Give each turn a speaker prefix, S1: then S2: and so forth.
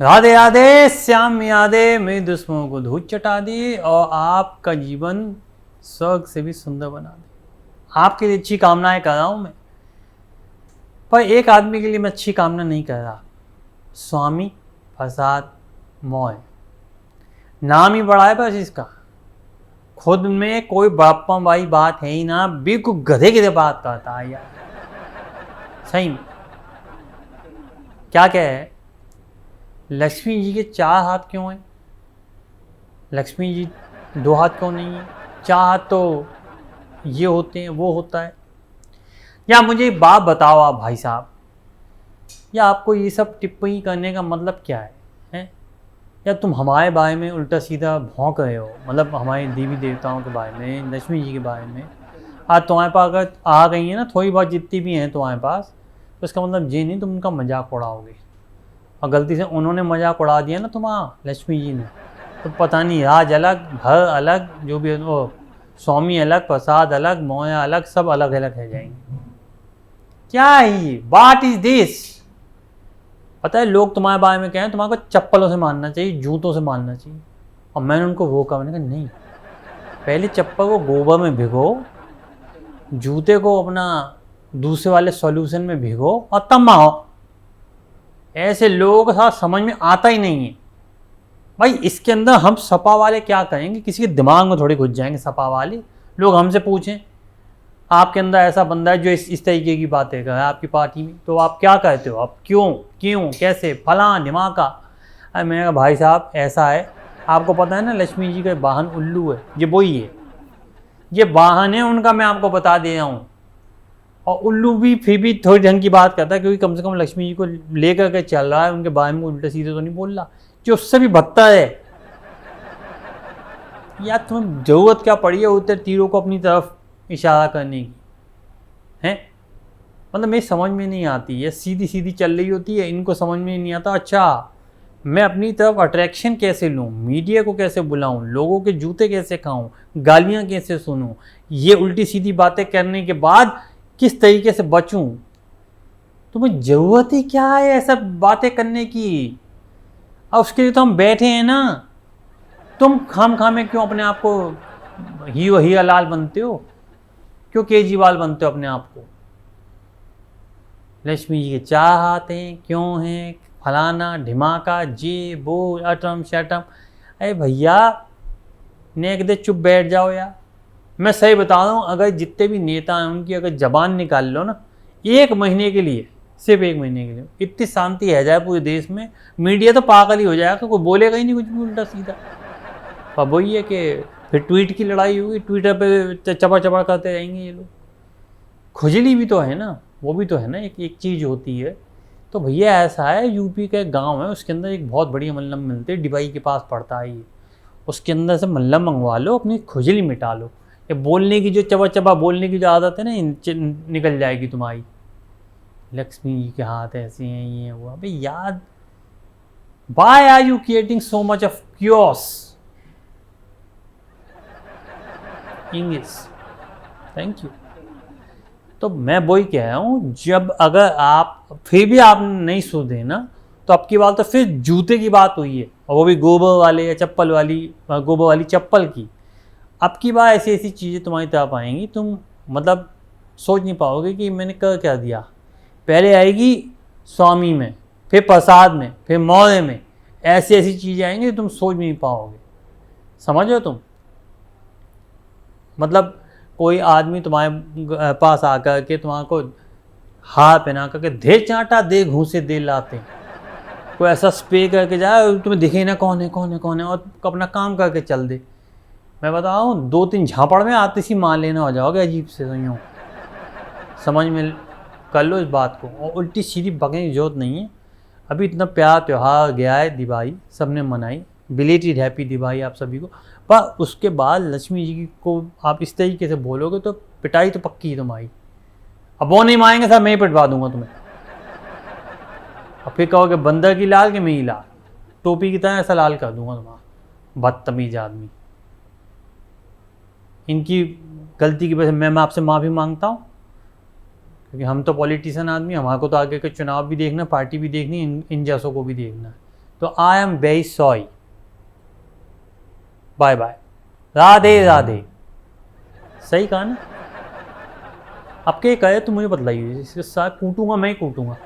S1: राधे राधे श्याम यादे मेरे दुश्मनों को धूल चटा दी और आपका जीवन स्वर्ग से भी सुंदर बना दे। आपके लिए अच्छी कामनाएं कर रहा हूं मैं, पर एक आदमी के लिए मैं अच्छी कामना नहीं कर रहा। स्वामी प्रसाद मौर्य नाम ही बड़ा है बस इसका, खुद में कोई बड़प्पा वाली बात है ही ना, बिल्कुल गधे गधे बात करता है यार सही में। क्या है, लक्ष्मी जी के 4 हाथ क्यों हैं? लक्ष्मी जी 2 हाथ क्यों नहीं है? 4 हाथ तो ये होते हैं, वो होता है। या मुझे एक बात बताओ आप भाई साहब, या आपको ये सब टिप्पणी करने का मतलब क्या है? या तुम हमारे बारे में उल्टा सीधा भौंक रहे हो, मतलब हमारे देवी देवताओं के बारे में, लक्ष्मी जी के बारे में। आज तुम्हारे पास अगर आ गई है ना थोड़ी बहुत, जितनी भी हैं तुम्हारे पास, तो इसका मतलब ये नहीं तुम उनका मजाक उड़ाओगे। और गलती से उन्होंने मजाक उड़ा दिया ना तुम्हारा, लक्ष्मी जी ने, तो पता नहीं राज अलग घर अलग, जो भी वो स्वामी अलग, प्रसाद अलग, मौर्य अलग, सब अलग अलग रह जाएंगे। क्या है ये? What is this? पता है लोग तुम्हारे बारे में कहें तुम्हारे को चप्पलों से मारना चाहिए, जूतों से मारना चाहिए। और मैंने उनको वो कहा, मैंने कहा नहीं, पहले चप्पल को गोबर में भिगो, जूते को अपना दूसरे वाले सॉल्यूशन में भिगो और तब मारो। ऐसे लोगों के साथ समझ में आता ही नहीं है भाई। इसके अंदर हम सपा वाले क्या कहेंगे, किसी के दिमाग में थोड़ी घुस जाएंगे सपा वाले लोग। हमसे पूछें आपके अंदर ऐसा बंदा है जो इस तरीके की बातें कर रहा है आपकी पार्टी में, तो आप क्या कहते हो? आप क्यों कैसे फलां धमाका? अरे मैंने कहा भाई साहब ऐसा है, आपको पता है ना लक्ष्मी जी का वाहन उल्लू है, ये वही है, ये वाहन है उनका, मैं आपको बता दे रहा हूँ। और उल्लू भी फिर भी थोड़ी ढंग की बात करता है, क्योंकि कम से कम लक्ष्मी जी को लेकर के चल रहा है, उनके बारे में उल्टे सीधे तो नहीं बोल रहा, जो उससे भी बदतर है। यार तुम्हें जरूरत क्या पड़ी है उधर तीरों को अपनी तरफ इशारा करने की है? मतलब मेरी समझ में नहीं आती है, सीधी सीधी चल रही होती है, इनको समझ में नहीं आता। अच्छा मैं अपनी तरफ अट्रैक्शन कैसे लूँ, मीडिया को कैसे बुलाऊँ, लोगों के जूते कैसे खाऊँ, गालियाँ कैसे सुनूँ, ये उल्टी सीधी बातें करने के बाद किस तरीके से बचूं? तुम्हें जरूरत ही क्या है ऐसा बातें करने की? अब उसके लिए तो हम बैठे हैं ना। तुम खाम में क्यों अपने आप को हीरा लाल बनते हो, क्यों केजरीवाल बनते हो अपने आप को? लक्ष्मी जी के 4 हाथ हैं, क्यों हैं, फलाना ढिमाका, जे वो अटम शटम। अरे भैया नेक दे चुप बैठ जाओ यार। मैं सही बता रहा हूँ, अगर जितने भी नेता हैं उनकी अगर जबान निकाल लो ना 1 महीने के लिए, सिर्फ 1 महीने के लिए, इतनी शांति रह जाए पूरे देश में, मीडिया तो पागल ही हो जाएगा, कोई बोलेगा ही नहीं कुछ भी उल्टा सीधा। अब वही है कि फिर ट्वीट की लड़ाई होगी, ट्विटर पे चपा चपा करते रहेंगे ये लोग। खुजली भी तो है ना, वो भी तो है ना, एक चीज़ होती है। तो भैया ऐसा है, यूपी का एक गाँव है, उसके अंदर एक बहुत बढ़िया मल्लम मिलते है, डिबाई के पास पड़ता है ये, उसके अंदर से मल्लम मंगवा लो, अपनी खुजली मिटा लो। ये बोलने की जो चबा चबा बोलने की जो आदत है ना, निकल जाएगी तुम्हारी। लक्ष्मी जी के हाथ ऐसे हैं, ये हुआ भाई याद। Why are you creating so much of chaos? English. Thank you. तो मैं वही कह रहा हूँ, जब अगर आप फिर भी आप नहीं सुधरे ना, तो आपकी बात तो फिर जूते की बात हुई है, और वो भी गोबर वाले या चप्पल वाली, गोबर वाली चप्पल की। अब की बार ऐसी ऐसी चीज़ें तुम्हारी तरफ आएंगी, तुम मतलब सोच नहीं पाओगे कि मैंने कर क्या दिया। पहले आएगी स्वामी में, फिर प्रसाद में, फिर मौर्य में, ऐसी ऐसी चीज़ें आएंगी तुम सोच नहीं पाओगे। समझ हो तुम? मतलब कोई आदमी तुम्हारे पास आकर के तुम्हारे को हार पहना करके दे चांटा दे घूसे दे लाते, कोई ऐसा स्प्रे करके जाए तुम्हें दिखे ना कौन है कौन है कौन है, और अपना काम करके चल दे। मैं बता रहा हूँ 2-3 झापड़ में आते सी मान लेना हो जाओगे अजीब से। यूँ समझ में कर लो इस बात को, और उल्टी सीधी बकने की जरूरत नहीं है। अभी इतना प्यार त्यौहार गया है, दिवाली सबने मनाई, बिलेटेड हैप्पी दिवाली आप सभी को। पर उसके बाद लक्ष्मी जी को आप इस तरीके से बोलोगे तो पिटाई तो पक्की है तुम्हारी। अब वो नहीं मारेंगे सर, मैं ही पिटवा दूंगा तुम्हें। और फिर कहोगे बंदर की लाल कि मैं ही लाल, टोपी की तरह ऐसा लाल कर दूंगा तुम्हारा। बदतमीज आदमी। इनकी गलती की वजह से मैं आपसे माफ़ी मांगता हूँ, क्योंकि हम तो पॉलिटिशियन आदमी, हमारे को तो आगे के चुनाव भी देखना, पार्टी भी देखनी, इन जैसों को भी देखना है। तो I am very sorry, bye bye, Radhe Radhe. सही कहा ना? अब क्या करे तो मुझे बतलाइए, इसके साथ कूटूंगा मैं ही कूटूंगा।